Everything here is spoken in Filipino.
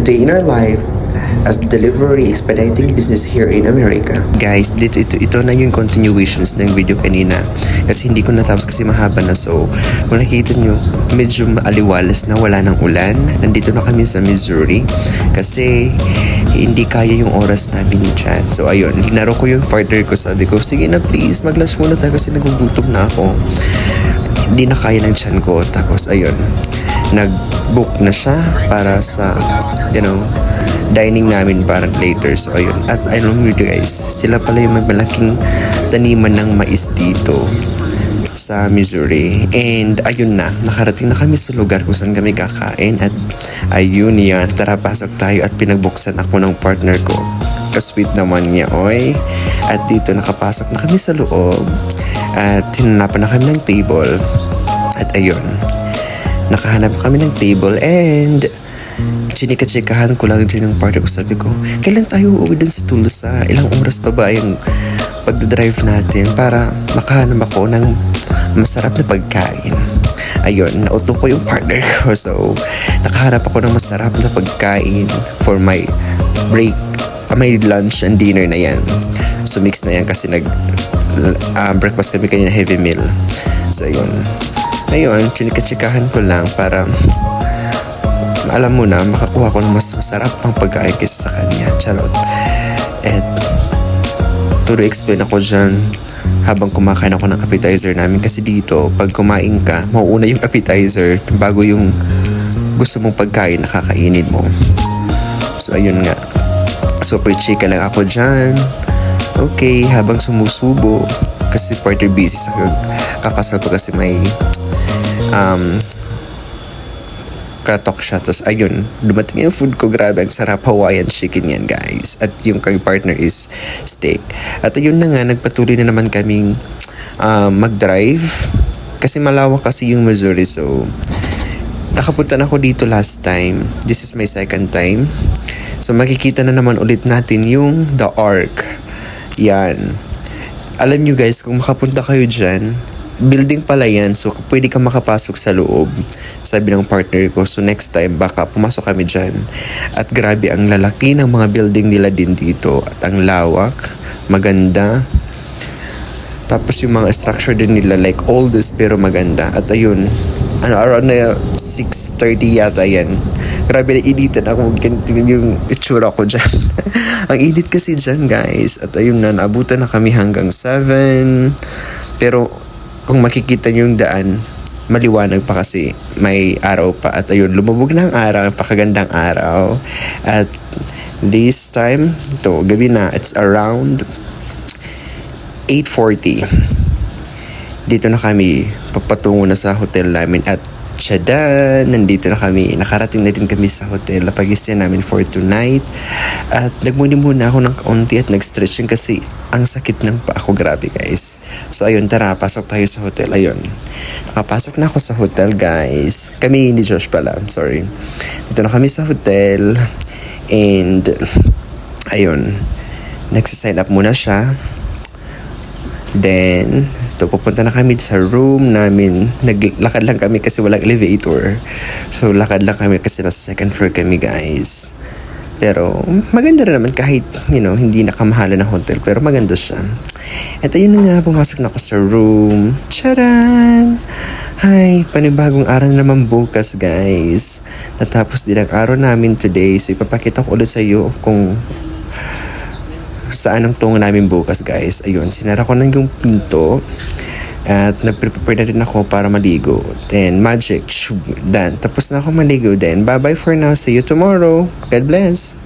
day in our life as delivery expediting business here in America. Guys, ito na yung continuations ng video kanina kasi hindi ko natapos kasi mahaba na. So kung nakikita nyo, medyo maaliwalas na, wala ng ulan. Nandito na kami sa Missouri kasi hindi kaya yung oras namin dyan. So ayun, linaro ko yung partner ko, sabi ko sige na please mag-lunch muna tayo kasi nagugutom na ako. Hindi na kaya ng tiyan ko. Tapos ayun, nag-book na siya para sa dining namin para later. So ayun, at ayun guys, sila pala yung may malaking taniman ng mais dito sa Missouri. And ayun na, nakarating na kami sa lugar kung saan kami kakain. At ayun yan, tara pasok tayo. At pinagbuksan ako ng partner ko, ka-sweet naman niya, oy. At dito nakapasok na kami sa loob at hinanapan na kami ng table. At ayun, nakahanap kami ng table and chinika-chikahan ko lang din yung partner ko. Sabi ko, kailan tayo uuwi dun sa Tulsa? Ilang oras pa ba yung pagdadrive natin para makahanap ako ng masarap na pagkain? Ayun, nauto ko yung partner ko. So, nakahanap ako ng masarap na pagkain for my break, may lunch and dinner na yan. So, mix na yan kasi breakfast kami kanina, heavy meal. So, ayun, chinika-chikahan ko lang para alam mo na, makakuha ko ng mas masarap pang pagkain kaysa sa kanya. Charot. At to explain ako dyan habang kumakain ako ng appetizer namin. Kasi dito, pag kumain ka, mauuna yung appetizer bago yung gusto mong pagkain na kakainin mo. So, ayun nga. Super chika lang ako dyan. Okay, habang sumusubo. Kasi partner busy sa kakasal pa kasi may katok siya. Tapos ayun, dumating yung food ko. Grabe, ang sarap. Hawaiian chicken yan guys. At yung kay partner is steak. At ayun na nga, nagpatuloy na naman kaming mag-drive. Kasi malawak kasi yung Missouri. So, nakapunta na ako dito last time. This is my second time. So, makikita na naman ulit natin yung The Ark. Yan. Alam nyo guys, kung makapunta kayo dyan, building pala yan. So, pwede ka makapasok sa loob. Sabi ng partner ko. So, next time, baka pumasok kami dyan. At grabe, ang lalaki ng mga building nila din dito. At ang lawak. Maganda. Tapos yung mga structure din nila, like oldest pero maganda. At ayun, around na 6:30 yata yan. Grabe, nainitan ako. Tingnan yung itsura ko dyan. Ang init kasi dyan, guys. At ayun na, naabutan na kami hanggang 7. Pero, kung makikita nyo yung daan, maliwanag pa kasi may araw pa. At ayun, lumubog na ang araw, pakagandang araw. At this time, ito, gabi na, it's around 8:40. Dito na kami, papatungo na sa hotel namin. At tsadan, nandito na kami, nakarating na din kami sa hotel. Napag-stay namin for tonight. At nagmuni-muna ako ng kaunti at nag-stretching kasi ang sakit ng paa ko, grabe guys. So ayun, tara, pasok tayo sa hotel. Ayun, nakapasok na ako sa hotel guys. Kami ni Josh pala, sorry. Dito na kami sa hotel. And ayun, nagsisign up muna siya. Then pupunta na kami sa room namin. Naglakad lang kami kasi walang elevator. So lakad lang kami kasi nasa second floor kami guys. Pero maganda rin naman kahit hindi nakamahalan ng hotel, pero maganda siya. At ayun na nga, pumasok na ako sa room. Charan! Hi, panibagong araw na naman bukas guys. Natapos din ang araw namin today. So ipapakita ko ulit sa iyo kung saan ang tungo namin bukas guys. Ayun, sinara ko na yung pinto. At nag-prepare na rin ako para maligo. Then, magic. Done. Tapos na ako maligo. Then, bye-bye for now. See you tomorrow. God bless.